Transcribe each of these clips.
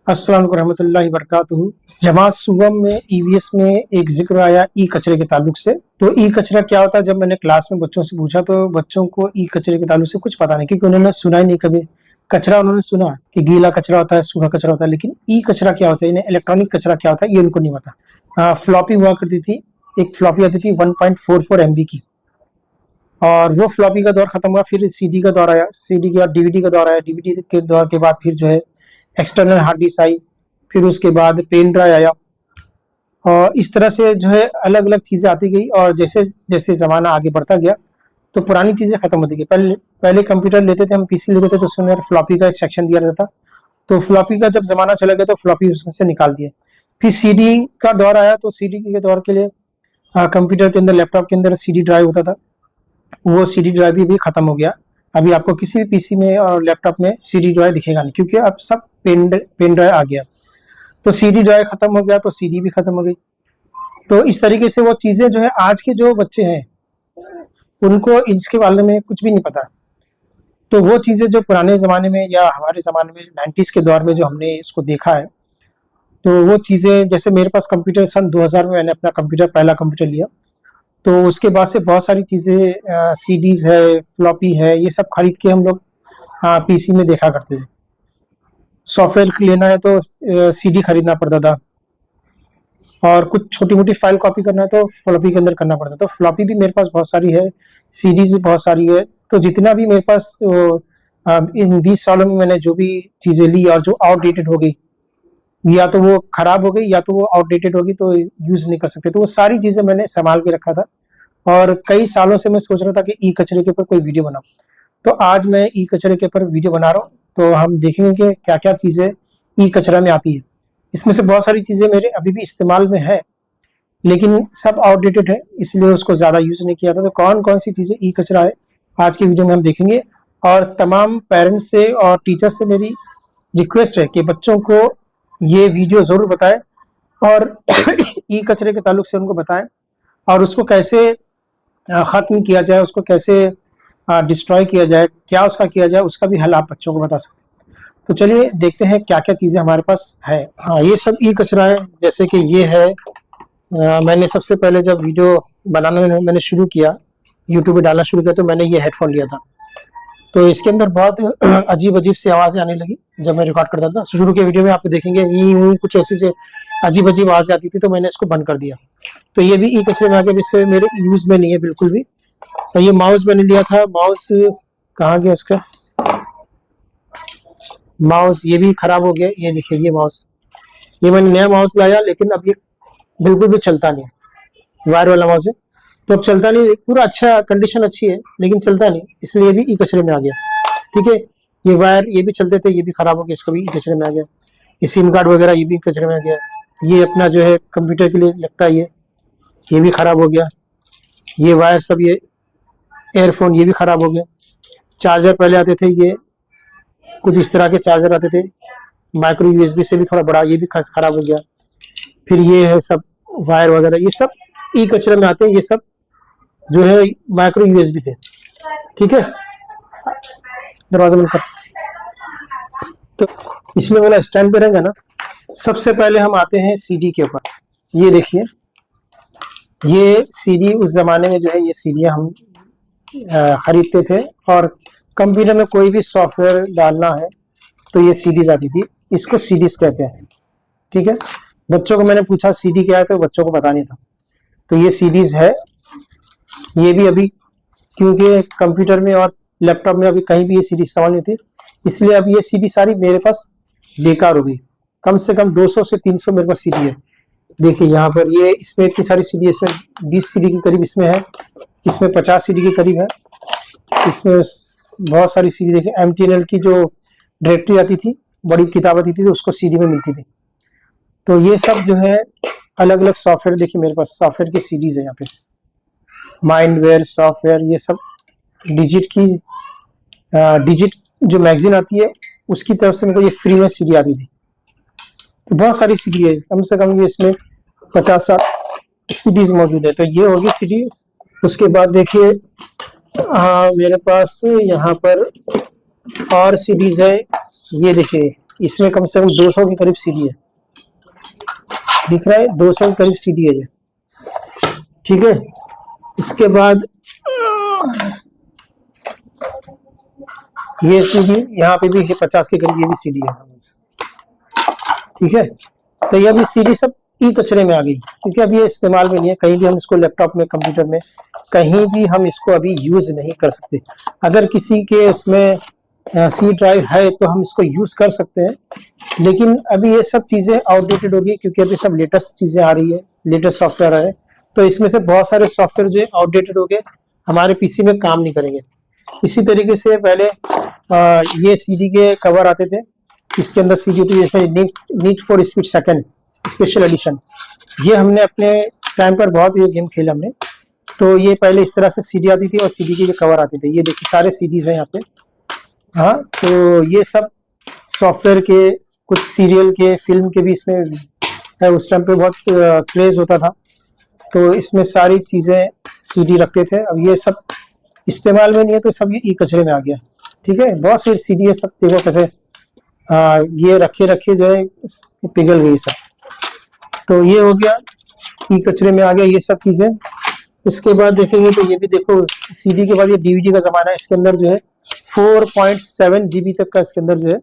अस्सलाम वालेकुम रहमतुल्लाहि वबरकातुहू। जमात सुगम में ईवीएस में एक जिक्र आया ई कचरे के ताल्लुक से। तो ई कचरा क्या होता है, जब मैंने क्लास में बच्चों से पूछा तो बच्चों को ई कचरे के ताल्लुक से कुछ पता नहीं, क्योंकि उन्होंने सुना ही नहीं कभी। कचरा उन्होंने सुना कि गीला कचरा होता है, सूखा कचरा होता है, लेकिन ई कचरा क्या होता है, इन्हें इलेक्ट्रॉनिक कचरा क्या होता है ये उनको नहीं पता। फ्लॉपी हुआ करती थी, एक फ्लॉपी आती थी 1.44 MB की, और वो फ्लॉपी का दौर खत्म हुआ, फिर सीडी का दौर आया, सीडी के बाद डीवीडी का दौर आया, डीवीडी के दौर के बाद फिर जो है एक्सटर्नल हार्ड डिस्क आई, फिर उसके बाद पेन ड्राइव आया, और इस तरह से जो है अलग अलग चीज़ें आती गई। और जैसे जैसे ज़माना आगे बढ़ता गया तो पुरानी चीज़ें खत्म होती गई। पहले कंप्यूटर लेते थे हम, पीसी लेते थे, तो उसमें फ्लॉपी का एक सेक्शन दिया रहता था। तो फ्लॉपी का जब ज़माना चला गया तो फ्लॉपी उसमें से निकाल दिए। फिर सीडी का दौर आया, तो सीडी के दौर के लिए कंप्यूटर के अंदर, लैपटॉप के अंदर सीडी ड्राइव होता था, वो सीडी ड्राइव भी खत्म हो गया। अभी आपको किसी भी पीसी में और लैपटॉप में सीडी ड्राइव दिखेगा नहीं, क्योंकि अब सब पेन ड्राइव आ गया। तो सीडी ड्राइव खत्म हो गया तो सीडी भी खत्म हो गई। तो इस तरीके से वो चीजें जो है, आज के जो बच्चे हैं उनको इसके बारे में कुछ भी नहीं पता। तो वो चीजें जो पुराने जमाने में या हमारे जमाने में 90s के दौर में जो हमने इसको देखा है, तो वो चीजें, जैसे मेरे पास कंप्यूटर सन 2000 में मैंने अपना कंप्यूटर, पहला कंप्यूटर लिया, तो उसके बाद से बहुत सारी चीजें, सीडीज है, फ्लॉपी है, ये सब खरीद के हम लोग पीसी में देखा करते थे। सॉफ्टवेयर लेना है तो सीडी खरीदना पड़ता था, और कुछ छोटी मोटी फाइल कॉपी करना है तो फ्लॉपी के अंदर करना पड़ता था। तो फ्लॉपी भी मेरे पास बहुत सारी है, सीडीज भी बहुत सारी है। तो जितना भी मेरे पास इन 20 सालों में मैंने जो भी चीजें ली और जो आउटडेटेड हो गई, या तो वो खराब हो गई या तो वो आउटडेटेड होगी, तो यूज नहीं कर सकते, तो वो सारी चीजें मैंने संभाल के रखा था। और कई सालों से मैं सोच रहा था कि ई कचरे के ऊपर कोई वीडियो बनाऊं, तो आज मैं ई कचरे के ऊपर वीडियो बना रहा हूँ। तो हम देखेंगे कि क्या क्या चीजें ई कचरा में आती है। इसमें से बहुत सारी चीजें मेरे अभी भी इस्तेमाल में है, लेकिन सब आउटडेटेड है, इसलिए उसको ज्यादा यूज नहीं किया था। तो कौन कौन सी चीजें ई कचरा है आज की वीडियो में हम देखेंगे। और तमाम पेरेंट्स से और टीचर्स से मेरी रिक्वेस्ट है कि बच्चों को ये वीडियो जरूर बताएं, और ई कचरे के ताल्लुक से उनको बताएं, और उसको कैसे खत्म किया जाए, उसको कैसे डिस्ट्रॉय किया जाए, क्या उसका किया जाए, उसका भी हल आप बच्चों को बता सकते हैं। तो चलिए देखते हैं क्या क्या चीज़ें हमारे पास है। हाँ, ये सब ई कचरा है। जैसे कि ये है, मैंने सबसे पहले जब वीडियो बनाने में मैंने शुरू किया, यूट्यूब पे डालना शुरू किया, तो मैंने ये हेडफोन लिया था। तो इसके अंदर बहुत अजीब अजीब सी आवाज़ें आने लगी जब मैं रिकॉर्ड करता था। शुरू के वीडियो में आप देखेंगे ये कुछ ऐसी अजीब अजीब आवाज़ें आती थी, तो मैंने इसको बंद कर दिया। तो ये भी ई कचरे में आ गया, इससे मेरे यूज़ में नहीं है बिल्कुल भी। तो ये माउस मैंने लिया था, माउस कहाँ गया इसका, माउस ये भी खराब हो गया। ये देखिए, ये माउस, ये मैंने नया माउस लाया, लेकिन अब ये बिल्कुल भी चलता नहीं है। वायर वाला माउस है, तो अब चलता नहीं, पूरा अच्छा, कंडीशन अच्छी है, लेकिन चलता नहीं, इसलिए ये भी ई कचरे में आ गया। ठीक है, ये वायर ये भी चलते थे, ये भी खराब हो गया, इसका भी ई कचरे में आ गया। ये सिम कार्ड वगैरह ये भी कचरे में आ गया। ये अपना जो है कंप्यूटर के लिए लगता है, ये भी खराब हो गया। ये वायर सब, ये एयरफोन ये भी खराब हो गया। चार्जर पहले आते थे, ये कुछ इस तरह के चार्जर आते थे, माइक्रो यूएसबी से भी थोड़ा बड़ा, ये भी खराब हो गया। फिर ये है सब वायर वगैरह, ये सब ई कचरे में आते हैं। ये सब जो है माइक्रो यूएसबी थे। ठीक है, दरवाजा बंद कर। तो इसमें वाला स्टैंड पे रहेगा ना। सबसे पहले हम आते हैं सीडी के ऊपर। ये देखिए, ये सीडी उस जमाने में जो है, ये सीडियाँ हम खरीदते थे, और कंप्यूटर में कोई भी सॉफ्टवेयर डालना है तो ये सीडीज आती थी, इसको सीडीज कहते हैं। ठीक है, बच्चों को मैंने पूछा सीडी क्या है, तो बच्चों को पता नहीं था। तो ये सीडीज है। ये भी अभी, क्योंकि कंप्यूटर में और लैपटॉप में अभी कहीं भी ये सीडी इस्तेमाल नहीं होती, इसलिए अब ये सीडी सारी मेरे पास बेकार हो गई। कम से कम 200 से 300 मेरे पास सीडी है। देखिए यहाँ पर, ये इसमें इतनी सारी सीडी है, इसमें 20 सीडी के करीब इसमें है, इसमें 50 सीडी के करीब है, इसमें बहुत सारी सीडी। देखिए MTNL की जो डायरेक्टरी आती थी, बड़ी किताब आती थी, तो उसको सीडी में मिलती थी। तो ये सब जो है अलग अलग सॉफ्टवेयर, देखिए मेरे पास सॉफ्टवेयर की सीडीज है यहाँ पे, माइंडवेयर सॉफ्टवेयर, ये सब डिजिट की, डिजिट जो मैगजीन आती है उसकी तरफ से मेरे को ये फ्री में सीडी आती थी। तो बहुत सारी सीडी है, कम से कम ये इसमें 50-60 सीडीज मौजूद है। तो ये होगी सीडी। उसके बाद देखिए, हाँ मेरे पास यहाँ पर और सीडीज है। ये देखिए, इसमें कम से कम 200 के करीब सीडी है, दिख रहा है, 200 के करीब सीडी है ये, ठीक है। इसके बाद ये सीडी, यहाँ पे भी 50 के करीब ये भी सीडी है, ठीक है। तो ये अभी सीडी सब ई कचरे में आ गई, क्योंकि अभी ये इस्तेमाल में नहीं है, कहीं भी हम इसको लैपटॉप में, कंप्यूटर में, कहीं भी हम इसको अभी यूज नहीं कर सकते। अगर किसी के इसमें सी ड्राइव है तो हम इसको यूज कर सकते हैं, लेकिन अभी ये सब चीजें आउटडेटेड हो गई, क्योंकि अभी सब लेटेस्ट चीजें आ रही है, लेटेस्ट सॉफ्टवेयर आ रहे हैं, तो इसमें से बहुत सारे सॉफ्टवेयर जो आउटडेटेड हो गए, हमारे पीसी में काम नहीं करेंगे। इसी तरीके से पहले ये सीडी के कवर आते थे, इसके अंदर सीडी थी, जैसे need for speed second special edition, ये हमने अपने टाइम पर बहुत ये गेम खेला हमने। तो ये पहले इस तरह से सीडी आती थी और सीडी के कवर आते थे, ये देखिए सारे सीडीज हैं यहाँ पे। हाँ, तो ये सब सॉफ्टवेयर के, कुछ सीरियल के, फिल्म के भी इसमें है, उस टाइम पे बहुत क्रेज होता था, तो इसमें सारी चीजें सीडी रखते थे। अब ये सब इस्तेमाल में नहीं है, तो सब ये ई कचरे में आ गया, ठीक है। बहुत सी सीडी है, सब देखो कैसे ये रखे रखे जो है पिघल गई सब, तो ये हो गया, ई कचरे में आ गया ये सब चीजें। उसके बाद देखेंगे तो ये भी देखो, सीडी के बाद ये डीवीडी का जमाना है, इसके अंदर जो है 4.7 GB तक का इसके अंदर जो है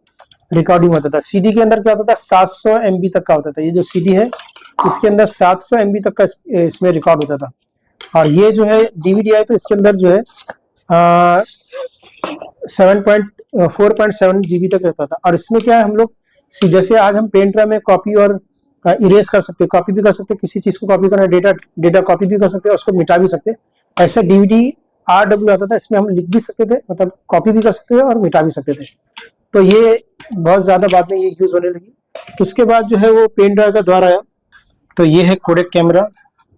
रिकॉर्डिंग होता था। सीडी के अंदर क्या होता था, 700 MB तक का होता था। ये जो सीडी है इसके अंदर 700 MB तक का इसमें रिकॉर्ड होता था, और ये जो है डीवीडी है तो इसके अंदर जो है 4.7 GB तक रहता था। और इसमें क्या है, हम लोग जैसे आज हम पेन ड्राइव में कॉपी और इरेज कर सकते हैं, कॉपी भी कर सकते हैं, किसी चीज को कॉपी करना, डेटा कॉपी भी कर सकते हैं, उसको मिटा भी सकते हैं। ऐसा डीवीडी RW आता था, इसमें हम लिख भी सकते थे, मतलब कॉपी भी कर सकते थे और मिटा भी सकते थे। तो ये बहुत ज्यादा बाद में ये यूज होने लगी। उसके बाद जो है वो पेन ड्राइव का दौर आया, तो ये है कोडेक कैमरा,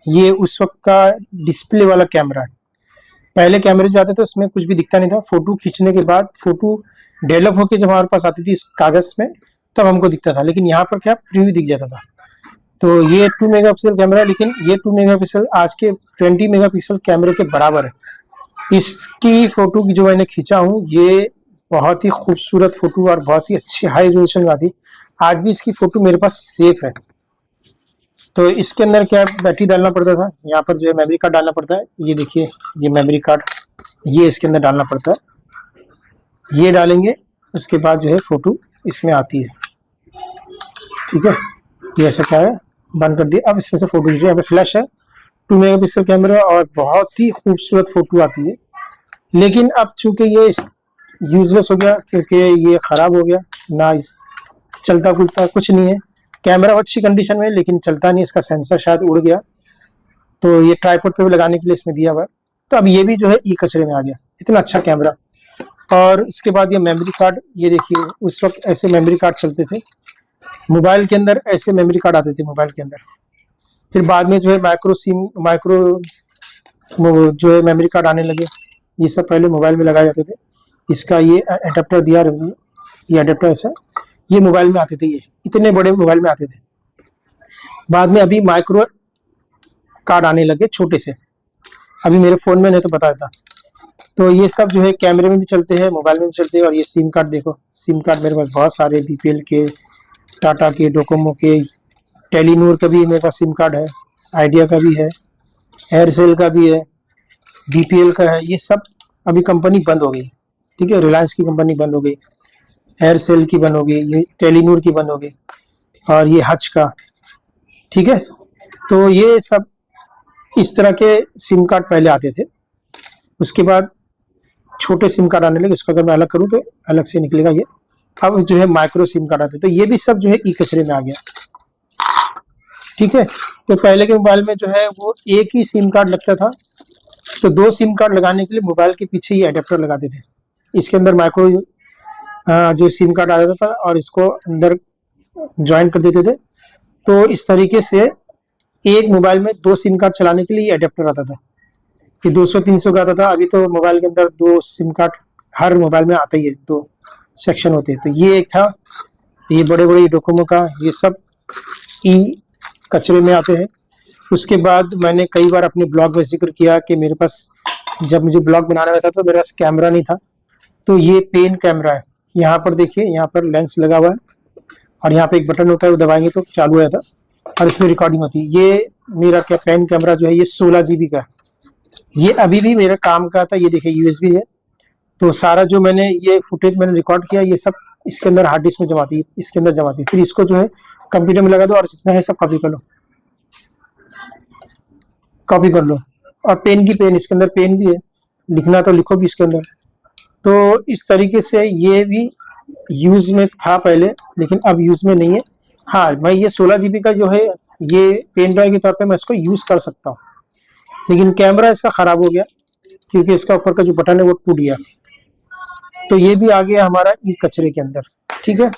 ये उस वक्त का डिस्प्ले वाला कैमरा है। पहले कैमरे जो आते थे उसमें कुछ भी दिखता नहीं था, फोटो खींचने के बाद फोटो डेवलप होकर जब हमारे पास आती थी इस कागज में तब हमको दिखता था, लेकिन यहाँ पर क्या प्रीव्यू दिख जाता था। तो ये 2 मेगापिक्सल कैमरा है, लेकिन ये 2 मेगापिक्सल आज के 20 मेगापिक्सल कैमरे के बराबर है। इसकी फोटो की जो मैंने खींचा हूँ, ये बहुत ही खूबसूरत फोटो और बहुत ही अच्छी हाई रेजोल्यूशन में आती। आज भी इसकी फोटो मेरे पास सेफ है। तो इसके अंदर क्या बैटरी डालना पड़ता था, यहाँ पर जो है मेमोरी कार्ड डालना पड़ता है। ये देखिए, ये मेमोरी कार्ड, ये इसके अंदर डालना पड़ता है, ये डालेंगे, उसके बाद जो है फोटो इसमें आती है, ठीक है। ये ऐसा क्या है, बंद कर दिया। अब इसमें से फोटो लीजिए, यहाँ पे फ्लैश है, 2 मेगापिक्सल कैमरा और बहुत ही खूबसूरत फोटो आती है। लेकिन अब चूंकि ये यूजलेस हो गया, क्योंकि ये खराब हो गया, ना चलता कुलता कुछ नहीं है। कैमरा अच्छी कंडीशन में है, लेकिन चलता नहीं, इसका सेंसर शायद उड़ गया, तो ये ट्राइपॉड पे भी लगाने के लिए इसमें दिया हुआ है। तो अब ये भी जो है ई कचरे में आ गया, इतना अच्छा कैमरा। और इसके बाद ये मेमोरी कार्ड, ये देखिए, उस वक्त ऐसे मेमोरी कार्ड चलते थे मोबाइल के अंदर, ऐसे मेमोरी कार्ड आते थे मोबाइल के अंदर। फिर बाद में जो है माइक्रो जो है मेमोरी कार्ड आने लगे, ये सब पहले मोबाइल में लगाए जाते थे। इसका ये अडेप्टर दिया, ये अडेप्टर ऐसा, ये मोबाइल में आते थे, ये इतने बड़े मोबाइल में आते थे। बाद में अभी माइक्रो कार्ड आने लगे छोटे से, अभी मेरे फोन में नहीं तो बताया था। तो ये सब जो है कैमरे में भी चलते हैं, मोबाइल में भी चलते हैं। और ये सिम कार्ड देखो, सिम कार्ड मेरे पास बहुत सारे, BPL के, टाटा के, डोकोमो के, टेलीनूर का भी मेरे पास सिम कार्ड है, आइडिया का भी है, एयरसेल का भी है, BPL का है। ये सब अभी कंपनी बंद हो गई, ठीक है। रिलायंस की कंपनी बंद हो गई, एयरसेल की बंद हो गई, ये टेलीनूर की बंद हो गई, और ये हच का, ठीक है। तो ये सब इस तरह के सिम कार्ड पहले आते थे। उसके बाद छोटे सिम कार्ड आने लगे, इसको अगर मैं अलग करूं तो अलग से निकलेगा ये। अब जो है माइक्रो सिम कार्ड आते, तो ये भी सब जो है ई कचरे में आ गया, ठीक है। तो पहले के मोबाइल में जो है वो एक ही सिम कार्ड लगता था, तो 2 सिम कार्ड लगाने के लिए मोबाइल के पीछे ही एडेप्टर लगाते थे। इसके अंदर माइक्रो जो सिम कार्ड आ जाता था और इसको अंदर ज्वाइन कर देते थे। तो इस तरीके से एक मोबाइल में 2 सिम कार्ड चलाने के लिए एडेप्टर आता था। ये 200-300 का आता था। अभी तो मोबाइल के अंदर 2 सिम कार्ड हर मोबाइल में आता ही है, 2 सेक्शन होते हैं। तो ये एक था, ये बड़े बड़े डोकोमो का, ये सब ई कचरे में आते हैं। उसके बाद मैंने कई बार अपने ब्लॉग में जिक्र किया कि मेरे पास, जब मुझे ब्लॉग बनाना था तो मेरे पास कैमरा नहीं था, तो ये पेन कैमरा है। यहाँ पर देखिए, यहाँ पर लेंस लगा हुआ है, और यहाँ पे एक बटन होता है, वो दबाएंगे तो चालू हो जाता है और इसमें रिकॉर्डिंग होती है। ये मेरा क्या पेन कैमरा जो है ये 16 GB का है, ये अभी भी मेरे काम का था। ये देखिए USB है, तो सारा जो मैंने ये फुटेज मैंने रिकॉर्ड किया ये सब इसके अंदर हार्ड डिस्क में जमा दी, इसके अंदर जमा दी। फिर इसको जो है कंप्यूटर में लगा दो और जितना है सब कॉपी कर लो, कॉपी कर लो। और पेन की पेन, इसके अंदर पेन भी है, लिखना तो लिखो भी इसके अंदर। तो इस तरीके से ये भी यूज में था पहले, लेकिन अब यूज में नहीं है। हाँ, मैं ये 16 GB का जो है ये पेन ड्राइव के तौर पे मैं इसको यूज कर सकता हूँ, लेकिन कैमरा इसका खराब हो गया क्योंकि इसका ऊपर का जो बटन है वो टूट गया। तो ये भी आ गया हमारा ई कचरे के अंदर, ठीक है।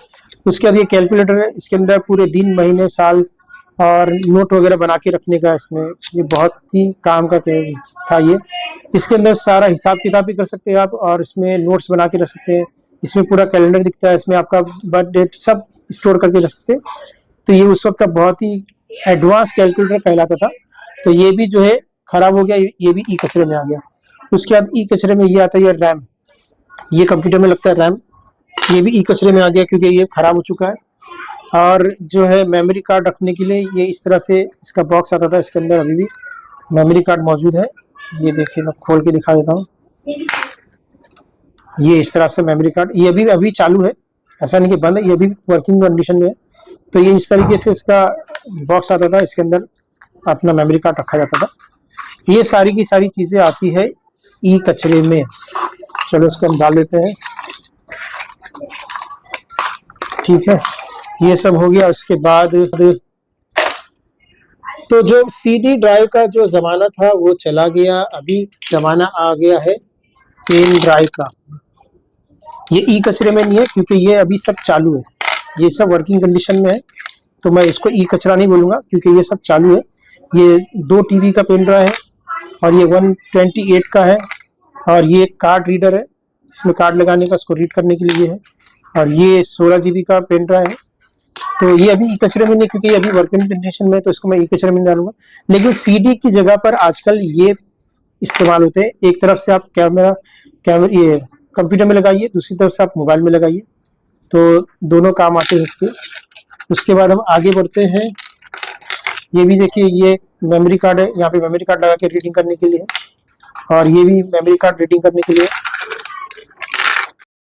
उसके बाद ये कैलकुलेटर है, इसके अंदर पूरे दिन महीने साल और नोट वगैरह बना के रखने का, इसमें ये बहुत ही काम का था ये। इसके अंदर सारा हिसाब किताब भी कर सकते हैं आप, और इसमें नोट्स बना के रख सकते हैं। इसमें पूरा कैलेंडर दिखता है, इसमें आपका बर्थ डेट सब स्टोर करके रख सकते हैं। तो ये उस वक्त का बहुत ही एडवांस कैलकुलेटर कहलाता था। तो ये भी जो है खराब हो गया, ये भी ई कचरे में आ गया। उसके बाद ई कचरे में ये आता है रैम, ये कंप्यूटर में लगता है रैम, ये भी ई कचरे में आ गया क्योंकि ये खराब हो चुका है। और जो है मेमोरी कार्ड रखने के लिए ये इस तरह से इसका बॉक्स आता था, इसके अंदर अभी भी मेमोरी कार्ड मौजूद है। ये देखिए मैं खोल के दिखा देता हूँ, ये इस तरह से मेमोरी कार्ड, ये अभी चालू है, ऐसा नहीं कि बंद है, ये भी वर्किंग कंडीशन में है। तो ये इस तरीके से इसका बॉक्स आता था, इसके अंदर अपना मेमोरी कार्ड रखा जाता था। ये सारी की सारी चीजें आती है ई कचरे में। चलो इसको हम डाल देते हैं, ठीक है। ये सब हो गया। उसके बाद तो जो CD ड्राइव का जो जमाना था वो चला गया, अभी जमाना आ गया है पेन ड्राइव का। ये ई कचरे में नहीं है क्योंकि ये अभी सब चालू है, ये सब वर्किंग कंडीशन में है। तो मैं इसको ई कचरा नहीं बोलूंगा क्योंकि ये सब चालू है। ये 2 TB का पेन ड्राइव है और ये 128 का है, और ये कार्ड रीडर है, इसमें कार्ड लगाने का, इसको रीड करने के लिए है। और ये 16 GB का पेन ड्राइव है। तो ये अभी ई कचरे में नहीं क्योंकि ये अभी वर्किंग कंडीशन में है, तो इसको मैं ई कचरे में नहीं डालूंगा। लेकिन CD की जगह पर आजकल ये इस्तेमाल होते हैं। एक तरफ से आप कैमरा ये कंप्यूटर में लगाइए, दूसरी तरफ से आप मोबाइल में लगाइए, तो दोनों काम आते हैं इसके। उसके बाद हम आगे बढ़ते हैं। ये भी देखिए ये मेमोरी कार्ड है, यहाँ पे मेमोरी कार्ड लगा के रीडिंग करने के लिए है, और ये भी मेमोरी कार्ड रीडिंग करने के लिए।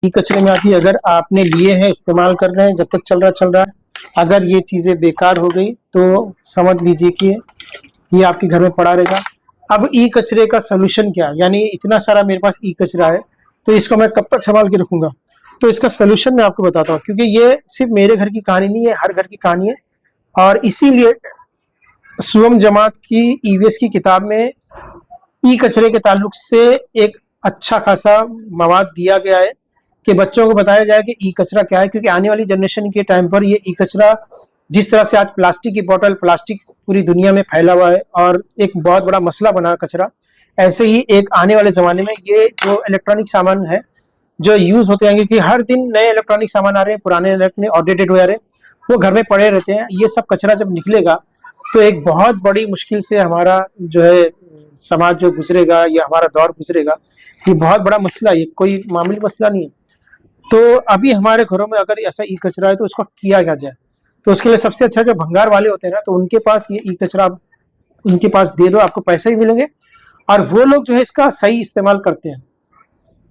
ई कचरे में आती है, अगर आपने लिए हैं, इस्तेमाल कर रहे हैं, जब तक चल रहा है, अगर ये चीजें बेकार हो गई तो समझ लीजिए कि ये आपके घर में पड़ा रहेगा। अब ई कचरे का सोल्यूशन क्या है, यानी इतना सारा मेरे पास ई कचरा है तो इसको मैं कब तक संभाल के रखूंगा। तो इसका सोल्यूशन मैं आपको बताता हूँ, क्योंकि ये सिर्फ मेरे घर की कहानी नहीं है, हर घर की कहानी है। और इसीलिए शुभम जमात की EVS की किताब में ई कचरे के ताल्लुक से एक अच्छा खासा मवाद दिया गया है कि बच्चों को बताया जाए कि ई कचरा क्या है। क्योंकि आने वाली जनरेशन के टाइम पर ये ई कचरा, जिस तरह से आज प्लास्टिक की बोतल, प्लास्टिक पूरी दुनिया में फैला हुआ है और एक बहुत बड़ा मसला बना कचरा, ऐसे ही एक आने वाले जमाने में ये जो इलेक्ट्रॉनिक सामान है जो यूज होते हैं, क्योंकि हर दिन नए इलेक्ट्रॉनिक सामान आ रहे हैं, पुराने इलेक्ट्रॉनिक आउटडेटेड हो जा रहे हैं, वो घर में पड़े रहते हैं। ये सब कचरा जब निकलेगा तो एक बहुत बड़ी मुश्किल से हमारा जो है समाज जो गुजरेगा या हमारा दौर गुजरेगा। ये बहुत बड़ा मसला है, ये कोई मामूली मसला नहीं है। तो अभी हमारे घरों में अगर ऐसा ई कचरा है तो उसको किया क्या जाए। तो उसके लिए सबसे अच्छा जो भंगार वाले होते हैं ना, तो उनके पास ये ई कचरा उनके पास दे दो, आपको पैसे भी मिलेंगे और वो लोग जो है इसका सही इस्तेमाल करते हैं।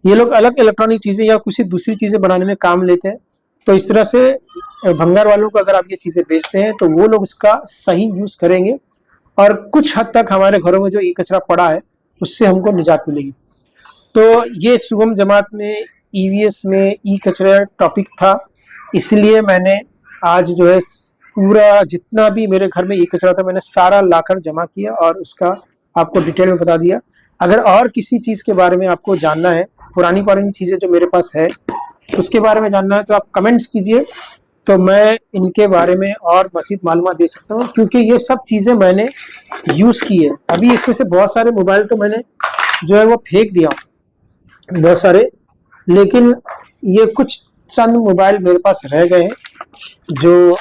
ये लोग अलग इलेक्ट्रॉनिक चीजें या किसी दूसरी चीजें बनाने में काम लेते हैं। तो इस तरह से भंगार वालों को अगर आप ये चीजें बेचते हैं तो वो लोग इसका सही यूज करेंगे और कुछ हद तक हमारे घरों में जो ई कचरा पड़ा है उससे हमको निजात मिलेगी। तो ये शुभम जमात में EVS में ई कचरा टॉपिक था, इसलिए मैंने आज जो है पूरा जितना भी मेरे घर में ई कचरा था मैंने सारा लाकर जमा किया और उसका आपको डिटेल में बता दिया। अगर और किसी चीज के बारे में आपको जानना है, पुरानी चीजें जो मेरे पास है उसके बारे में जानना है, तो आप कमेंट्स कीजिए, तो मैं इनके बारे में और मज़ीद मालूमात दे सकता हूँ। क्योंकि ये सब चीज़ें मैंने यूज़ की है। अभी इसमें से बहुत सारे मोबाइल तो मैंने जो है वो फेंक दिया, बहुत सारे, लेकिन ये कुछ चंद मोबाइल मेरे पास रह गए हैं जो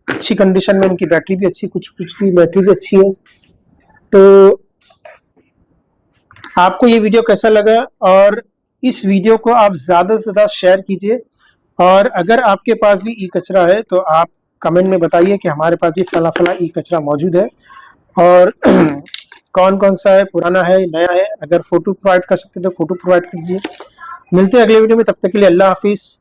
अच्छी कंडीशन में, इनकी बैटरी भी अच्छी, कुछ की बैटरी भी अच्छी है। तो आपको ये वीडियो कैसा लगा, और इस वीडियो को आप ज़्यादा से ज़्यादा शेयर कीजिए और अगर आपके पास भी ई कचरा है तो आप कमेंट में बताइए कि हमारे पास भी फला फला ई कचरा मौजूद है, और कौन कौन सा है, पुराना है, नया है। अगर फोटो प्रोवाइड कर सकते तो फोटो प्रोवाइड कीजिए। मिलते हैं अगले वीडियो में, तब तक के लिए अल्लाह हाफिज।